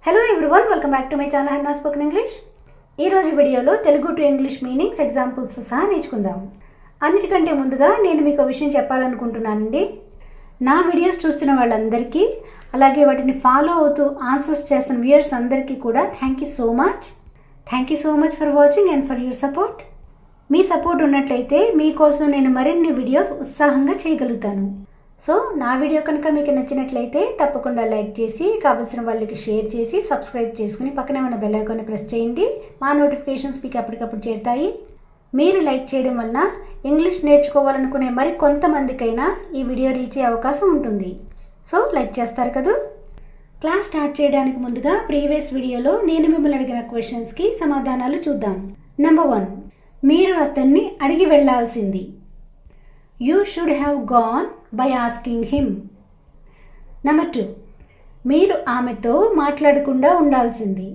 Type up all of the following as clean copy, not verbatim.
Hello everyone, welcome back to my channel Harna Spoken English. ఈ రోజు వీడియోలో Telugu to English meanings examples సహా నేర్చుకుందాం. అన్నిటికంటే ముందుగా నేను మీకు ఒక విషయం చెప్పాలనుకుంటున్నానండి. నా వీడియోస్ చూస్తున్న వాళ్ళందరికీ అలాగే వాటిని ఫాలో అవుతూ ఆన్సర్స్ చేస్తున్న వ్యూయర్స్ అందరికీ కూడా thank you so much for watching and for your support. Me support ఉన్నట్లయితే మీకోసం నేను మరిన్ని వీడియోస్ ఉత్సాహంగా చేయగలుగుతాను. సో నా వీడియో కనుక మీకు నచ్చినట్లయితే తప్పకుండా లైక్ చేసి కావాల్సిన వాళ్ళకి షేర్ చేసి సబ్స్క్రైబ్ చేసుకుని పక్కనే ఉన్న బెల్ ఐకాన్ని ప్రెస్ చేయండి. మా నోటిఫికేషన్స్ మీకు అప్పటికప్పుడు చేరుతాయి. మీరు లైక్ చేయడం వలన ఇంగ్లీష్ నేర్చుకోవాలనుకునే మరి కొంతమందికైనా ఈ వీడియో రీచ్ అయ్యే అవకాశం ఉంటుంది. సో లైక్ చేస్తారు కదా. క్లాస్ స్టార్ట్ చేయడానికి ముందుగా ప్రీవియస్ వీడియోలో నేను మిమ్మల్ని అడిగిన క్వశ్చన్స్కి సమాధానాలు చూద్దాం. నెంబర్ 1, మీరు అతన్ని అడిగి వెళ్ళాల్సింది. You should have gone by asking him. Number 2, మీరు ఆమెతో మాట్లాడకుండా ఉండాల్సింది.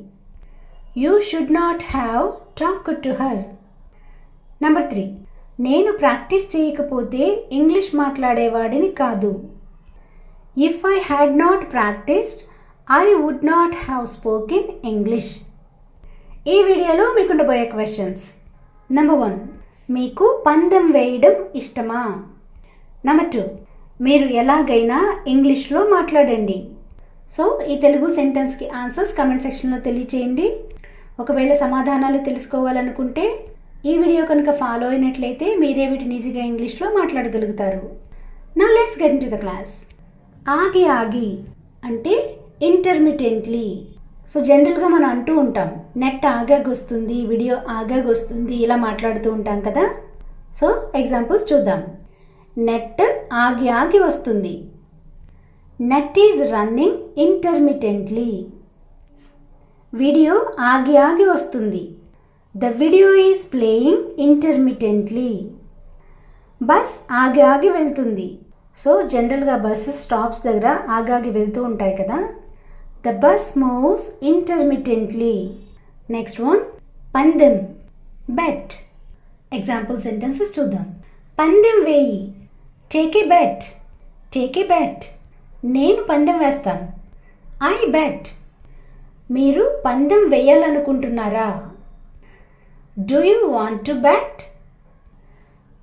You should not have talked to her. Number 3, నేను ప్రాక్టీస్ చేయకపోతే ఇంగ్లీష్ మాట్లాడేవాడిని కాదు. If I had not practiced, I would not have spoken English. ఈ వీడియోలో మీకు ఉండబోయే క్వశ్చన్స్. నెంబర్ 1, మీకు పందెం వేయడం ఇష్టమా? నెంబర్ 2, మీరు ఎలాగైనా ఇంగ్లీష్లో మాట్లాడండి. సో ఈ తెలుగు సెంటెన్స్కి ఆన్సర్స్ కమెంట్ సెక్షన్లో తెలియచేయండి. ఒకవేళ సమాధానాలు తెలుసుకోవాలనుకుంటే ఈ వీడియో కనుక ఫాలో అయినట్లయితే మీరే వీటిని ఈజీగా ఇంగ్లీష్లో మాట్లాడగలుగుతారు. Now let's get into the class. ఆగి ఆగి అంటే ఇంటర్మిటెంట్లీ. సో జనరల్గా మనం అంటూ ఉంటాం నెట్ ఆగాగొస్తుంది, వీడియో ఆగాగొస్తుంది, ఇలా మాట్లాడుతూ ఉంటాం కదా. సో ఎగ్జాంపుల్స్ చూద్దాం. నెట్ ఆగి ఆగి వస్తుంది. Net is running intermittently. Video ఆగి ఆగి వస్తుంది. The video is playing intermittently. Bus ఆగి ఆగి వెళ్తుంది. సో జనరల్గా బస్సెస్ స్టాప్స్ దగ్గర ఆగాగి వెళ్తూ ఉంటాయి కదా. The bus moves intermittently. Next one, పందెం, bet. Example sentences చూద్దాం. పందెం వేయి, take a bet. నేను పందెం వేస్తాను, I bet. మీరు పందెం వేయాలనుకుంటున్నారా? Do you want to bet?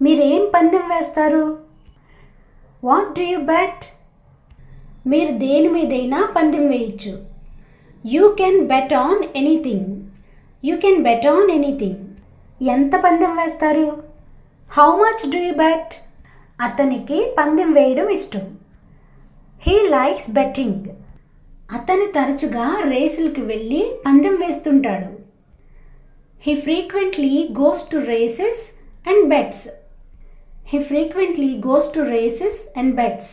మీరేం పందెం వేస్తారు? What do you bet? మీరు దేని మీదైనా పందెం వేయచ్చు. You can bet on anything. ఎంత పందెం వేస్తారు? How much do you bet? అతనికి పందెం వేయడం ఇష్టం. He likes betting. అతను తరచుగా రేసులకు వెళ్ళి పందెం వేస్తుంటాడు. He frequently goes to races and bets.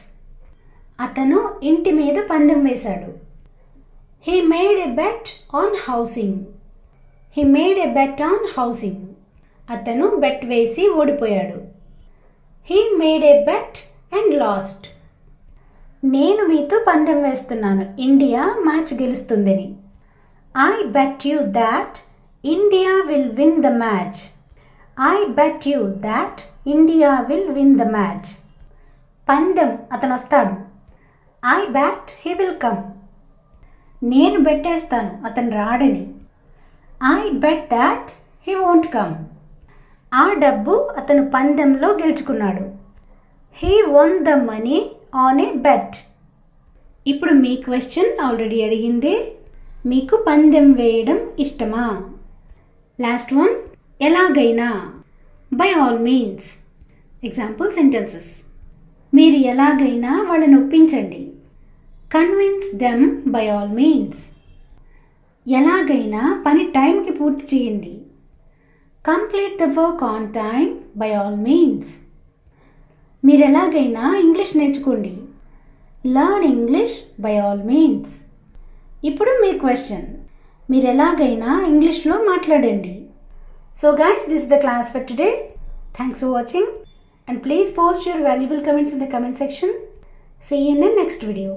అతను ఇంటి మీద పందెం వేశాడు. He made a bet on housing. అతను బెట్ వేసి ఓడిపోయాడు. He made a bet and lost. నేను మీతో పందెం వేస్తున్నాను, ఇండియా మ్యాచ్ గెలుస్తుందని. I bet you that India will win the match. పందెం, అతను వస్తాడు. I bet he will come. నేను బెట్టేస్తాను అతను రాడని. I bet that he won't come. ఆ డబ్బు అతను పందెంలో గెలుచుకున్నాడు. He won the money on a bet. ఇప్పుడు మీ క్వశ్చన్ ఆల్రెడీ అడిగిందే, మీకు పందెం వేయడం ఇష్టమా? లాస్ట్ వన్, ఎలాగైనా, by all means. Example sentences. మీరు ఎలాగైనా వాళ్ళని ఒప్పించండి. Convince them by all means. ఎలాగైనా పని టైంకి పూర్తి చేయండి. Complete the work on time by all means. మీరు ఎలాగైనా ఇంగ్లీష్ నేర్చుకోండి. Learn English by all means. ఇప్పుడు మీ క్వశ్చన్, మీరు ఎలాగైనా ఇంగ్లీష్లో మాట్లాడండి. So guys, this is the class for today. Thanks for watching. And please post your valuable comments in the comment section. See you in the next video.